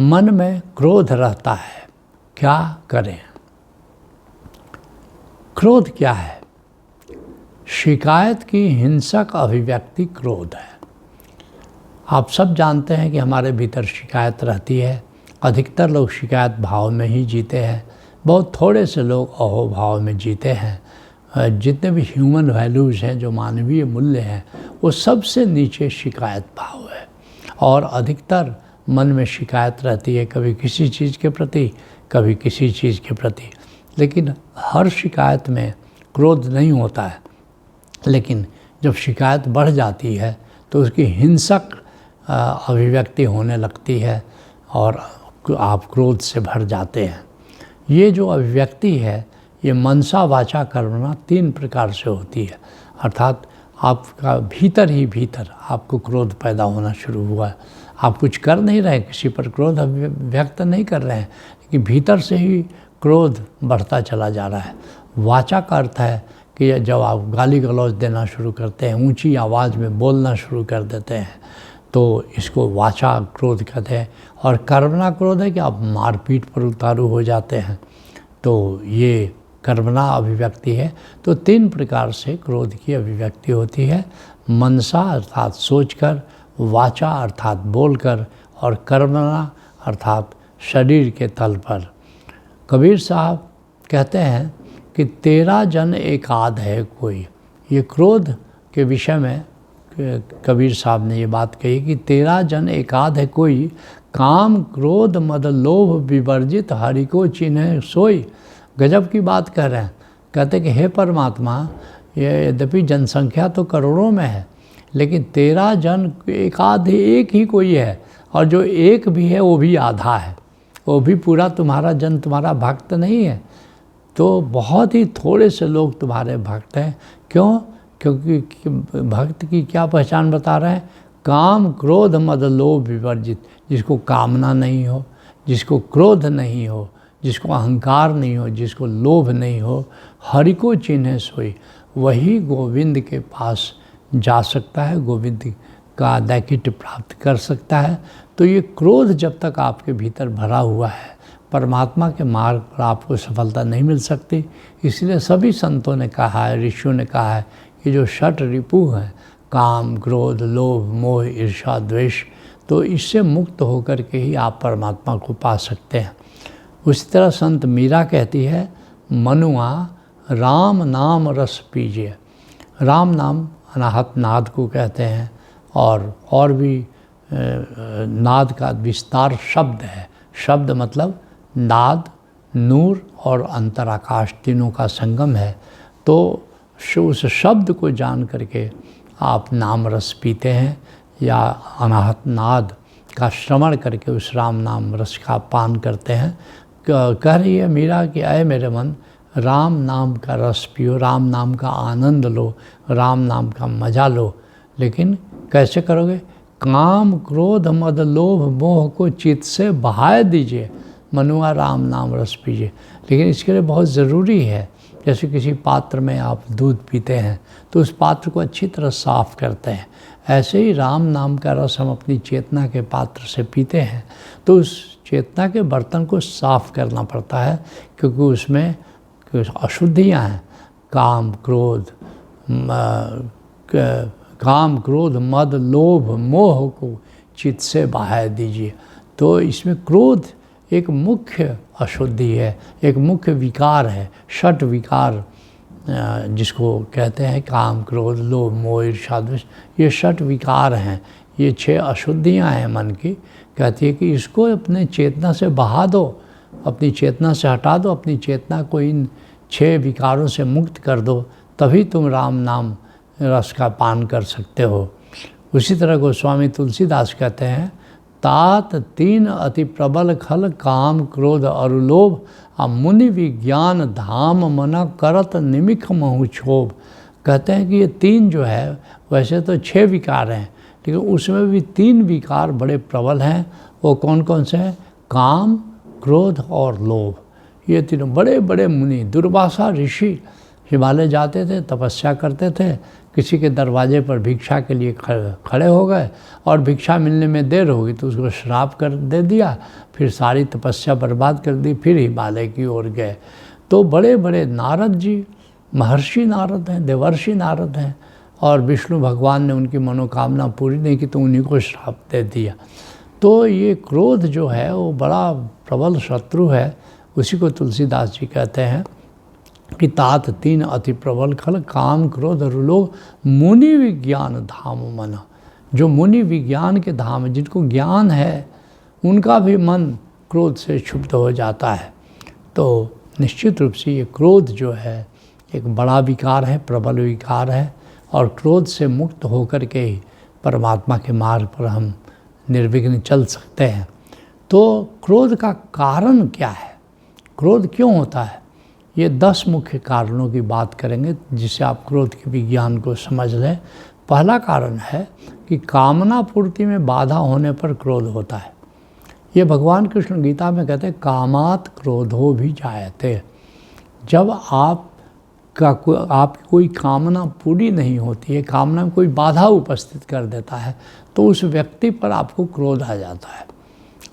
मन में क्रोध रहता है, क्या करें? क्रोध क्या है? शिकायत की हिंसक अभिव्यक्ति क्रोध है। आप सब जानते हैं कि हमारे भीतर शिकायत रहती है। अधिकतर लोग शिकायत भाव में ही जीते हैं, बहुत थोड़े से लोग अहो भाव में जीते हैं। जितने भी ह्यूमन वैल्यूज़ हैं, जो मानवीय मूल्य हैं, वो सबसे नीचे शिकायत भाव है। और अधिकतर मन में शिकायत रहती है, कभी किसी चीज़ के प्रति, कभी किसी चीज़ के प्रति। लेकिन हर शिकायत में क्रोध नहीं होता है, लेकिन जब शिकायत बढ़ जाती है तो उसकी हिंसक अभिव्यक्ति होने लगती है और आप क्रोध से भर जाते हैं। ये जो अभिव्यक्ति है, ये मनसा वाचा कर्मणा 3 प्रकार से होती है। अर्थात आपका भीतर ही भीतर आपको क्रोध पैदा होना शुरू हुआ है। आप कुछ कर नहीं रहे, किसी पर क्रोध व्यक्त नहीं कर रहे हैं, लेकिन भीतर से ही क्रोध बढ़ता चला जा रहा है। वाचा का अर्थ है कि जब आप गाली गलौज देना शुरू करते हैं, ऊंची आवाज़ में बोलना शुरू कर देते हैं, तो इसको वाचा क्रोध कहते हैं। और कर्मणा क्रोध है कि आप मारपीट पर उतारू हो जाते हैं, तो ये कर्मणा अभिव्यक्ति है। तो 3 प्रकार से क्रोध की अभिव्यक्ति होती है। मनसा अर्थात सोचकर, वाचा अर्थात बोलकर, और कर्मणा अर्थात शरीर के तल पर। कबीर साहब कहते हैं कि 13 जन एकाध है कोई। ये क्रोध के विषय में कबीर साहब ने ये बात कही कि 13 जन एकाध है कोई, काम क्रोध मद लोभ विवर्जित हरि को चिन्ह सोई। गजब की बात कह रहे हैं। कहते कि हे परमात्मा, ये यद्यपि जनसंख्या तो करोड़ों में है, लेकिन 13 जन एकाध एक ही कोई है, और जो एक भी है वो भी आधा है, वो भी पूरा तुम्हारा जन तुम्हारा भक्त नहीं है। तो बहुत ही थोड़े से लोग तुम्हारे भक्त हैं। क्यों? क्योंकि भक्त की क्या पहचान बता रहे हैं? काम क्रोध मद लोभ विवर्जित। जिसको कामना नहीं हो, जिसको क्रोध नहीं हो, जिसको अहंकार नहीं हो, जिसको लोभ नहीं हो, हरि को चिन्ह सोई, वही गोविंद के पास जा सकता है, गोविंद का दैकिट प्राप्त कर सकता है। तो ये क्रोध जब तक आपके भीतर भरा हुआ है, परमात्मा के मार्ग पर आपको सफलता नहीं मिल सकती। इसलिए सभी संतों ने कहा है, ऋषियों ने कहा है कि जो षट रिपु हैं, काम क्रोध लोभ मोह ईर्ष्या द्वेष, तो इससे मुक्त होकर के ही आप परमात्मा को पा सकते हैं। उसी तरह संत मीरा कहती है, मनुआ राम नाम रस पीजिए। राम नाम अनाहत नाद को कहते हैं, और भी नाद का विस्तार शब्द है। शब्द मतलब नाद, नूर और अंतराकाश, तीनों का संगम है। तो उस शब्द को जान करके आप नाम रस पीते हैं, या अनाहत नाद का श्रवण करके उस राम नाम रस का पान करते हैं। कह रही है मीरा कि अय मेरे मन, राम नाम का रस पियो, राम नाम का आनंद लो, राम नाम का मज़ा लो। लेकिन कैसे करोगे? काम क्रोध मद लोभ मोह को चित्त से बहाए दीजिए, मनुआ राम नाम रस पीजिए। लेकिन इसके लिए बहुत ज़रूरी है, जैसे किसी पात्र में आप दूध पीते हैं तो उस पात्र को अच्छी तरह साफ़ करते हैं, ऐसे ही राम नाम का रस हम अपनी चेतना के पात्र से पीते हैं तो उस चेतना के बर्तन को साफ़ करना पड़ता है, क्योंकि उसमें अशुद्धियाँ हैं। काम क्रोध मद लोभ मोह को चित्त से बहाए दीजिए। तो इसमें क्रोध एक मुख्य अशुद्धि है, एक मुख्य विकार है। षट विकार जिसको कहते हैं, काम क्रोध लोभ मोह ईर्ष्या द्वेष, ये षट विकार हैं, ये 6 अशुद्धियाँ हैं मन की। कहती है कि इसको अपने चेतना से बहा दो, अपनी चेतना से हटा दो, अपनी चेतना को इन 6 विकारों से मुक्त कर दो, तभी तुम राम नाम रस का पान कर सकते हो। उसी तरह गोस्वामी तुलसीदास कहते हैं, तात 3 अति प्रबल खल काम क्रोध और लोभ, मुनि विज्ञान धाम मना करत निमिख महु क्षोभ। कहते हैं कि ये 3 जो है, वैसे तो 6 विकार हैं, लेकिन उसमें भी 3 विकार बड़े प्रबल हैं। वो कौन कौन से हैं? काम क्रोध और लोभ। ये तीनों बड़े बड़े मुनि, दुर्वासा ऋषि, हिमालय जाते थे, तपस्या करते थे, किसी के दरवाजे पर भिक्षा के लिए खड़े हो गए और भिक्षा मिलने में देर होगी तो उसको श्राप कर दे दिया, फिर सारी तपस्या बर्बाद कर दी, फिर हिमालय की ओर गए। तो बड़े बड़े नारद जी, महर्षि नारद हैं, देवर्षि नारद हैं, और विष्णु भगवान ने उनकी मनोकामना पूरी नहीं की तो उन्हीं को श्राप दे दिया। तो ये क्रोध जो है वो बड़ा प्रबल शत्रु है। उसी को तुलसीदास जी कहते हैं कि तात तीन अति प्रबल खल, काम क्रोध रुलो मुनि विज्ञान धाम मन। जो मुनि विज्ञान के धाम है, जिनको ज्ञान है, उनका भी मन क्रोध से क्षुब्ध हो जाता है। तो निश्चित रूप से ये क्रोध जो है एक बड़ा विकार है, प्रबल विकार है, और क्रोध से मुक्त होकर के ही परमात्मा के मार्ग पर हम निर्विघ्न चल सकते हैं। तो क्रोध का कारण क्या है, क्रोध क्यों होता है, ये 10 मुख्य कारणों की बात करेंगे जिससे आप क्रोध के विज्ञान को समझ लें। पहला कारण है कि कामना पूर्ति में बाधा होने पर क्रोध होता है। ये भगवान कृष्ण गीता में कहते हैं कामात क्रोधो भी जायते। जब आपकी कोई कामना पूरी नहीं होती है, कामना में कोई बाधा उपस्थित कर देता है, तो उस व्यक्ति पर आपको क्रोध आ जाता है।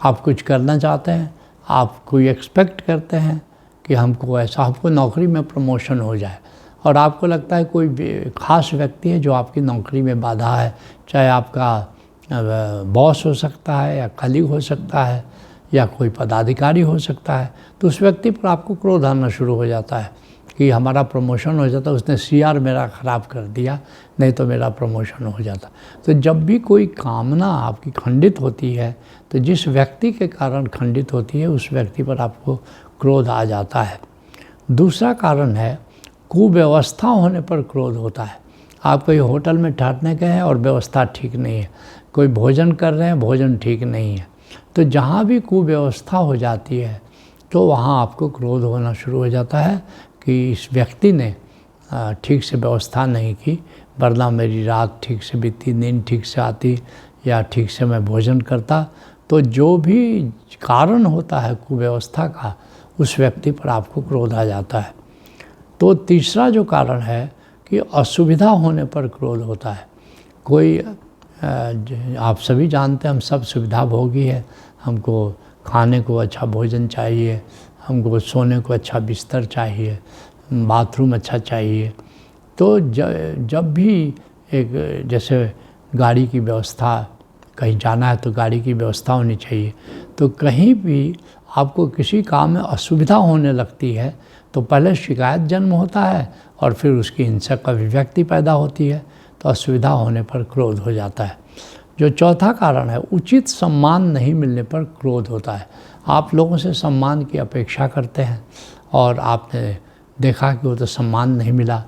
आप कुछ करना चाहते हैं, आप कोई एक्सपेक्ट करते हैं कि हमको ऐसा, आपको नौकरी में प्रमोशन हो जाए, और आपको लगता है कोई खास व्यक्ति है जो आपकी नौकरी में बाधा है, चाहे आपका बॉस हो सकता है या कलीग हो सकता है या कोई पदाधिकारी हो सकता है, तो उस व्यक्ति पर आपको क्रोध आना शुरू हो जाता है कि हमारा प्रमोशन हो जाता, उसने सीआर मेरा ख़राब कर दिया, नहीं तो मेरा प्रमोशन हो जाता। तो जब भी कोई कामना आपकी खंडित होती है, तो जिस व्यक्ति के कारण खंडित होती है उस व्यक्ति पर आपको क्रोध आ जाता है। दूसरा कारण है कुव्यवस्था होने पर क्रोध होता है। आप कोई होटल में ठहरने गए हैं और व्यवस्था ठीक नहीं है, कोई भोजन कर रहे हैं, भोजन ठीक नहीं है, तो जहाँ भी कुव्यवस्था हो जाती है तो वहाँ आपको क्रोध होना शुरू हो जाता है कि इस व्यक्ति ने ठीक से व्यवस्था नहीं की, वरना मेरी रात ठीक से बीती, नींद ठीक से आती, या ठीक से मैं भोजन करता। तो जो भी कारण होता है कुव्यवस्था का, उस व्यक्ति पर आपको क्रोध आ जाता है। तो तीसरा जो कारण है कि असुविधा होने पर क्रोध होता है। कोई आप सभी जानते हैं, हम सब सुविधा भोगी है, हमको खाने को अच्छा भोजन चाहिए, हमको सोने को अच्छा बिस्तर चाहिए, बाथरूम अच्छा चाहिए। तो जब भी एक जैसे गाड़ी की व्यवस्था, कहीं जाना है तो गाड़ी की व्यवस्था होनी चाहिए, तो कहीं भी आपको किसी काम में असुविधा होने लगती है तो पहले शिकायत जन्म होता है और फिर उसकी हिंसक अभिव्यक्ति पैदा होती है, तो असुविधा होने पर क्रोध हो जाता है। जो चौथा कारण है उचित सम्मान नहीं मिलने पर क्रोध होता है। आप लोगों से सम्मान की अपेक्षा करते हैं और आपने देखा कि वो तो सम्मान नहीं मिला।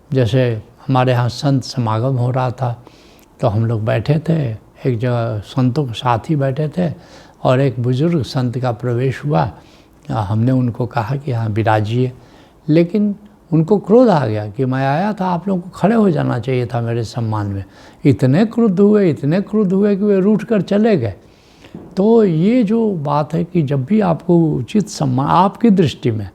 जैसे हमारे यहाँ संत समागम हो रहा था, तो हम लोग बैठे थे एक जगह, संतों के साथ ही बैठे थे, और एक बुजुर्ग संत का प्रवेश हुआ। हमने उनको कहा कि यहाँ विराजिए, लेकिन उनको क्रोध आ गया कि मैं आया था, आप लोगों को खड़े हो जाना चाहिए था मेरे सम्मान में। इतने क्रुद्ध हुए कि वे रूठ कर चले गए। तो ये जो बात है कि जब भी आपको उचित सम्मान, आपकी दृष्टि में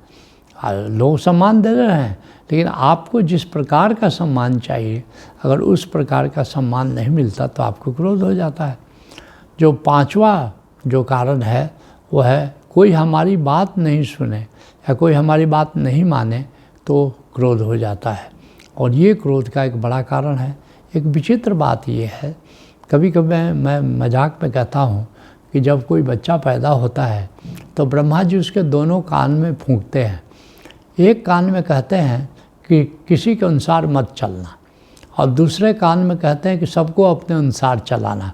लोग सम्मान दे रहे हैं, लेकिन आपको जिस प्रकार का सम्मान चाहिए, अगर उस प्रकार का सम्मान नहीं मिलता तो आपको क्रोध हो जाता है। जो पांचवा जो कारण है वो है कोई हमारी बात नहीं सुने या कोई हमारी बात नहीं माने तो क्रोध हो जाता है, और ये क्रोध का एक बड़ा कारण है। एक विचित्र बात ये है, कभी कभी मैं मजाक में कहता हूँ कि जब कोई बच्चा पैदा होता है तो ब्रह्मा जी उसके दोनों कान में फूंकते हैं। एक कान में कहते हैं कि किसी के अनुसार मत चलना, और दूसरे कान में कहते हैं कि सबको अपने अनुसार चलाना।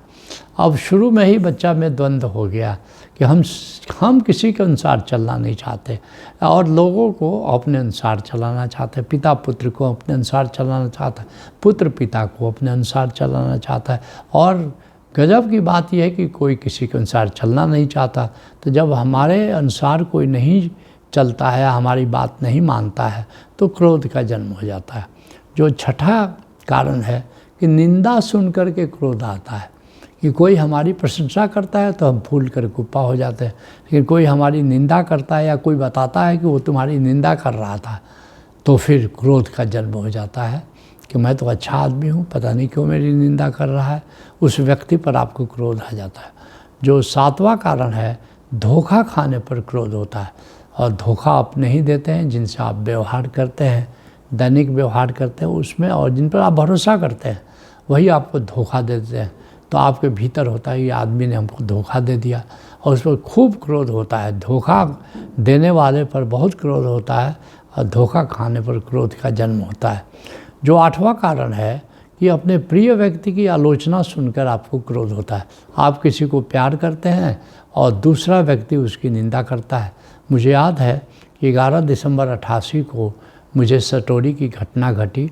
अब शुरू में ही बच्चा में द्वंद्व हो गया कि हम किसी के अनुसार चलना नहीं चाहते और लोगों को अपने अनुसार चलाना चाहते। पिता पुत्र को अपने अनुसार चलाना चाहता है, पुत्र पिता को अपने अनुसार चलाना चाहता है, और गजब की बात यह है कि कोई किसी के अनुसार चलना नहीं चाहता। तो जब हमारे अनुसार कोई नहीं चलता है, हमारी बात नहीं मानता है, तो क्रोध का जन्म हो जाता है। जो छठा कारण है कि निंदा सुन कर के क्रोध आता है, कि कोई हमारी प्रशंसा करता है तो हम फूल कर कुप्पा हो जाते हैं, लेकिन कोई हमारी निंदा करता है या कोई बताता है कि वो तुम्हारी निंदा कर रहा था, तो फिर क्रोध का जन्म हो जाता है कि मैं तो अच्छा आदमी हूँ, पता नहीं क्यों मेरी निंदा कर रहा है। उस व्यक्ति पर आपको क्रोध आ जाता है। जो 7वां कारण है, धोखा खाने पर क्रोध होता है। और धोखा आप नहीं देते हैं, जिनसे आप व्यवहार करते हैं, दैनिक व्यवहार करते हैं उसमें, और जिन पर आप भरोसा करते हैं वही आपको धोखा दे देते हैं। तो आपके भीतर होता है ये आदमी ने हमको धोखा दे दिया, और उस पर खूब क्रोध होता है। धोखा देने वाले पर बहुत क्रोध होता है, और धोखा खाने पर क्रोध का जन्म होता है। जो 8वां कारण है कि अपने प्रिय व्यक्ति की आलोचना सुनकर आपको क्रोध होता है। आप किसी को प्यार करते हैं और दूसरा व्यक्ति उसकी निंदा करता है। मुझे याद है कि 11 दिसंबर 88 को मुझे सटोरी की घटना घटी।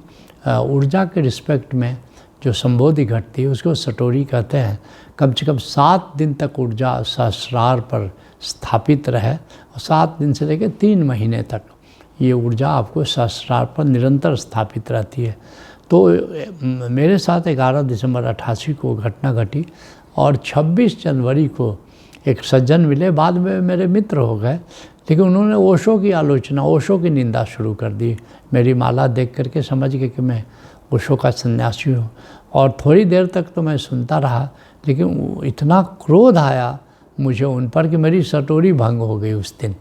ऊर्जा के रिस्पेक्ट में जो संबोधि घटती है उसको सटोरी कहते हैं। कम से कम 7 दिन तक ऊर्जा सहस्रार पर स्थापित रहे, और 7 दिन से लेकर 3 महीने तक ये ऊर्जा आपको सहस्रार पर निरंतर स्थापित रहती है। तो मेरे साथ 11 दिसंबर 88 को घटना घटी, और 26 जनवरी को एक सज्जन मिले, बाद में मेरे मित्र हो गए, लेकिन उन्होंने ओशो की आलोचना, ओशो की निंदा शुरू कर दी। मेरी माला देख करके समझ गए कि मैं ओशो का सन्यासी हूँ, और थोड़ी देर तक तो मैं सुनता रहा, लेकिन इतना क्रोध आया मुझे उन पर कि मेरी सटोरी भंग हो गई उस दिन,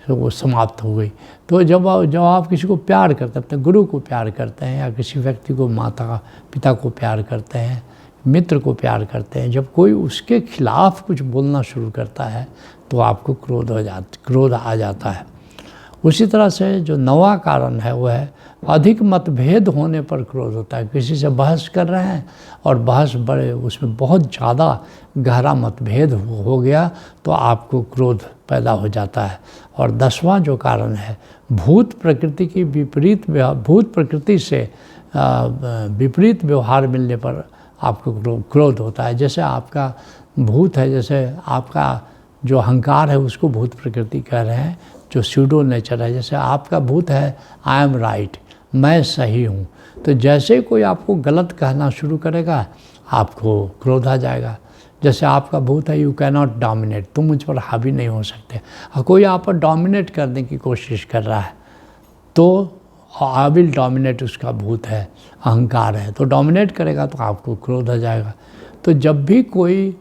तो वो समाप्त हो गई। तो जब आप किसी को प्यार करते हैं, अपने गुरु को प्यार करते हैं, या किसी व्यक्ति को, माता पिता को प्यार करते हैं, मित्र को प्यार करते हैं, जब कोई उसके खिलाफ कुछ बोलना शुरू करता है तो आपको क्रोध आ जाता है। उसी तरह से जो 9वां कारण है वो है अधिक मतभेद होने पर क्रोध होता है। किसी से बहस कर रहे हैं और बहस उसमें बहुत ज़्यादा गहरा मतभेद हो गया तो आपको क्रोध पैदा हो जाता है। और 10वां जो कारण है, भूत प्रकृति से विपरीत व्यवहार मिलने पर आपको क्रोध होता है। जैसे आपका भूत है, जैसे आपका जो अहंकार है उसको भूत प्रकृति कह रहे हैं, जो स्यूडो नेचर है। जैसे आपका भूत है आई एम राइट, मैं सही हूँ, तो जैसे कोई आपको गलत कहना शुरू करेगा आपको क्रोध आ जाएगा। जैसे आपका भूत है यू कैन नॉट डोमिनेट, तुम मुझ पर हावी नहीं हो सकते, और कोई आप पर डोमिनेट करने की कोशिश कर रहा है तो आई विल डोमिनेट, उसका भूत है, अहंकार है, तो डोमिनेट करेगा तो आपको क्रोध आ जाएगा। तो जब भी कोई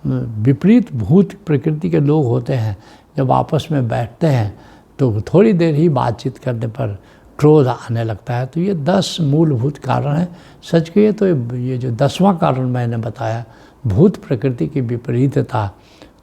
विपरीत भूत प्रकृति के लोग होते हैं, जब आपस में बैठते हैं तो थोड़ी देर ही बातचीत करने पर क्रोध आने लगता है। तो ये 10 मूलभूत कारण हैं। सच कहिए तो ये जो 10वां कारण मैंने बताया, भूत प्रकृति की विपरीतता,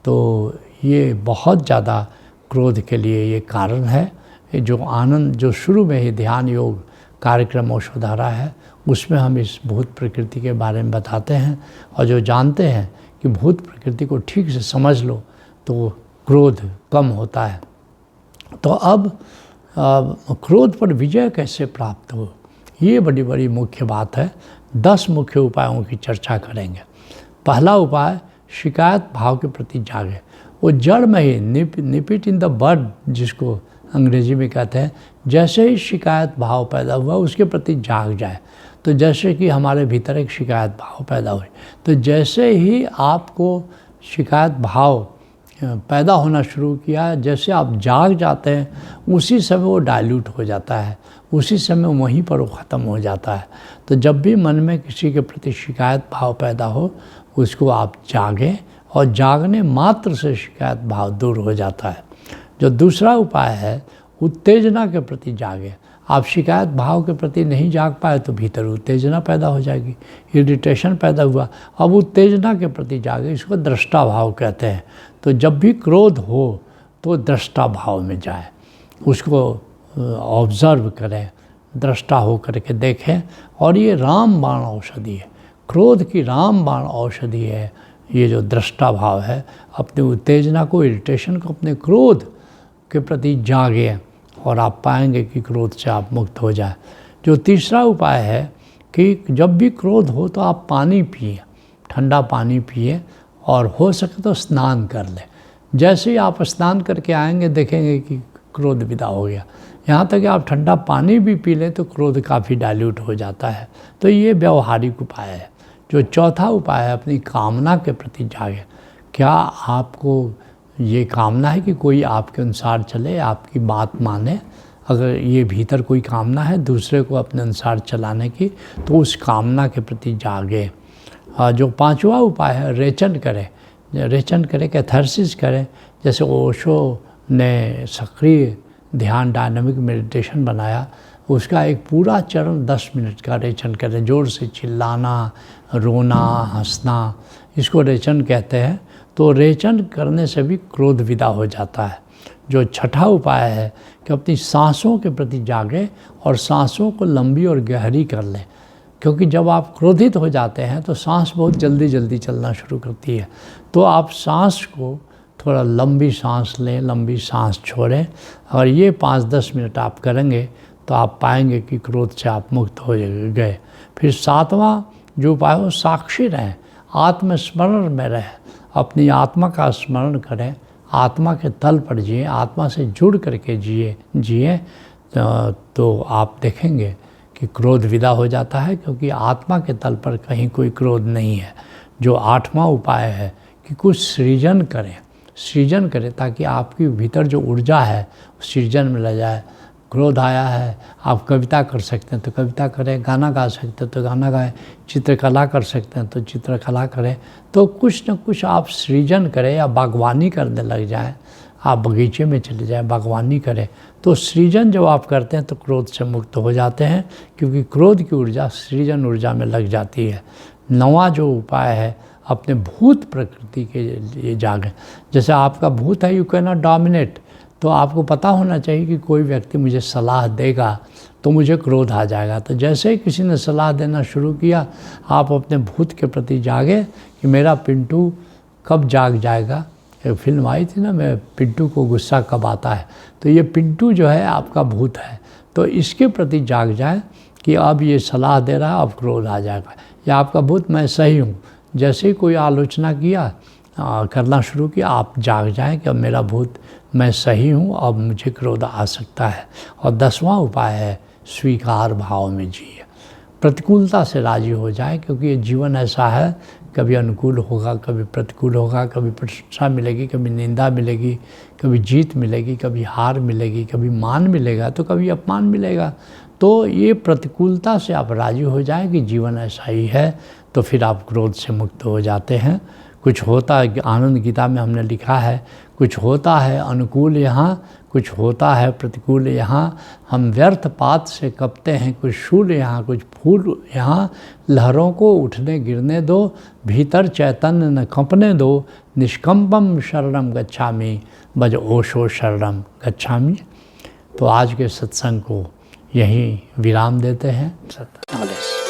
तो ये बहुत ज़्यादा क्रोध के लिए ये कारण है। जो आनंद, जो शुरू में ही ध्यान योग कार्यक्रम ओशोधारा है उसमें हम इस भूत प्रकृति के बारे में बताते हैं, और जो जानते हैं कि भूत प्रकृति को ठीक से समझ लो तो क्रोध कम होता है। तो अब क्रोध पर विजय कैसे प्राप्त हो, ये बड़ी मुख्य बात है। 10 मुख्य उपायों की चर्चा करेंगे। पहला उपाय, शिकायत भाव के प्रति जागे। वो जड़ में ही निप इन द बड, जिसको अंग्रेजी में कहते हैं, जैसे ही शिकायत भाव पैदा हुआ उसके प्रति जाग जाए। तो जैसे कि हमारे भीतर एक शिकायत भाव पैदा हुई, तो जैसे ही आपको शिकायत भाव पैदा होना शुरू किया, जैसे आप जाग जाते हैं उसी समय वो डाइल्यूट हो जाता है, उसी समय वहीं पर वो ख़त्म हो जाता है। तो जब भी मन में किसी के प्रति शिकायत भाव पैदा हो उसको आप जागें, और जागने मात्र से शिकायत भाव दूर हो जाता है। जो दूसरा उपाय है, उत्तेजना के प्रति जागे। आप शिकायत भाव के प्रति नहीं जाग पाए तो भीतर उत्तेजना पैदा हो जाएगी, इरिटेशन पैदा हुआ, अब उत्तेजना के प्रति जागे, इसको दृष्टा भाव कहते हैं। तो जब भी क्रोध हो तो दृष्टा भाव में जाए, उसको ऑब्ज़र्व करें, दृष्टा हो करके देखें। और ये रामबाण औषधि है, क्रोध की रामबाण औषधि है ये जो दृष्टा भाव है। अपनी उत्तेजना को, इरिटेशन को, अपने क्रोध के प्रति जागे और आप पाएंगे कि क्रोध से आप मुक्त हो जाए। जो तीसरा उपाय है कि जब भी क्रोध हो तो आप पानी पिए, ठंडा पानी पिए, और हो सके तो स्नान कर लें। जैसे ही आप स्नान करके आएंगे देखेंगे कि क्रोध विदा हो गया। यहाँ तक कि आप ठंडा पानी भी पी लें तो क्रोध काफ़ी डाइल्यूट हो जाता है। तो ये व्यवहारिक उपाय है। जो चौथा उपाय है, अपनी कामना के प्रति जागे। क्या आपको ये कामना है कि कोई आपके अनुसार चले, आपकी बात माने, अगर ये भीतर कोई कामना है दूसरे को अपने अनुसार चलाने की, तो उस कामना के प्रति जागे। जो पांचवा उपाय है, रेचन करें। रेचन करें, कैथारसिस करें। जैसे ओशो ने सक्रिय ध्यान डायनामिक मेडिटेशन बनाया, उसका एक पूरा चरण 10 मिनट का रेचन करें। जोर से चिल्लाना, रोना, हंसना, इसको रेचन कहते हैं। तो रेचन करने से भी क्रोध विदा हो जाता है। जो छठा उपाय है कि अपनी सांसों के प्रति जागे और सांसों को लंबी और गहरी कर लें, क्योंकि जब आप क्रोधित हो जाते हैं तो सांस बहुत जल्दी जल्दी चलना शुरू करती है। तो आप सांस को थोड़ा लंबी सांस लें, लंबी सांस छोड़ें, और ये 5-10 मिनट आप करेंगे तो आप पाएंगे कि क्रोध से आप मुक्त हो गए। फिर सातवां जो उपाय हो, साक्षी रहें, आत्मस्मरण में रहें, अपनी आत्मा का स्मरण करें, आत्मा के तल पर जिए, आत्मा से जुड़ करके जिए तो आप देखेंगे कि क्रोध विदा हो जाता है, क्योंकि आत्मा के तल पर कहीं कोई क्रोध नहीं है। जो आठवां उपाय है कि कुछ सृजन करें ताकि आपकी भीतर जो ऊर्जा है सृजन में लग जाए। क्रोध आया है, आप कविता कर सकते हैं तो कविता करें, गाना गा सकते हैं तो गाना गाएं, चित्रकला कर सकते हैं तो चित्रकला करें। तो कुछ न कुछ आप सृजन करें, या बागवानी करने लग जाएं, आप बगीचे में चले जाएं, बागवानी करें। तो सृजन जब आप करते हैं तो क्रोध से मुक्त हो जाते हैं, क्योंकि क्रोध की ऊर्जा सृजन ऊर्जा में लग जाती है। नौवां जो उपाय है, अपने भूत प्रकृति के लिए जागें। जैसे आपका भूत है, यू कैन नॉट डोमिनेट, तो आपको पता होना चाहिए कि कोई व्यक्ति मुझे सलाह देगा तो मुझे क्रोध आ जाएगा। तो जैसे ही किसी ने सलाह देना शुरू किया, आप अपने भूत के प्रति जागे कि मेरा पिंटू कब जाग जाएगा। एक फिल्म आई थी ना, मैं पिंटू को गुस्सा कब आता है, तो ये पिंटू जो है आपका भूत है। तो इसके प्रति जाग जाए कि अब ये सलाह दे रहा है, अब क्रोध आ जाएगा। या आपका भूत मैं सही हूँ, जैसे ही कोई आलोचना किया करना शुरू किया, आप जाग जाएं कि अब मेरा भूत मैं सही हूँ, अब मुझे क्रोध आ सकता है। और 10वां उपाय है, स्वीकार भाव में जिए, प्रतिकूलता से राजी हो जाए, क्योंकि ये जीवन ऐसा है, कभी अनुकूल होगा, कभी प्रतिकूल होगा, कभी प्रशंसा मिलेगी, कभी निंदा मिलेगी, कभी जीत मिलेगी, कभी हार मिलेगी, कभी मान मिलेगा तो कभी अपमान मिलेगा। तो ये प्रतिकूलता से आप राजी हो जाएं कि जीवन ऐसा ही है, तो फिर आप क्रोध से मुक्त हो जाते हैं। कुछ होता है, आनंद गीता में हमने लिखा है, कुछ होता है अनुकूल यहाँ, कुछ होता है प्रतिकूल यहाँ, हम व्यर्थ पात से कपते हैं, कुछ शूल यहाँ, कुछ फूल यहाँ, लहरों को उठने गिरने दो, भीतर चैतन्य न कंपने दो, निष्कंपम शरणम गच्छामि, भज ओशो शरणम गच्छामि। तो आज के सत्संग को यहीं विराम देते हैं। सत्संग।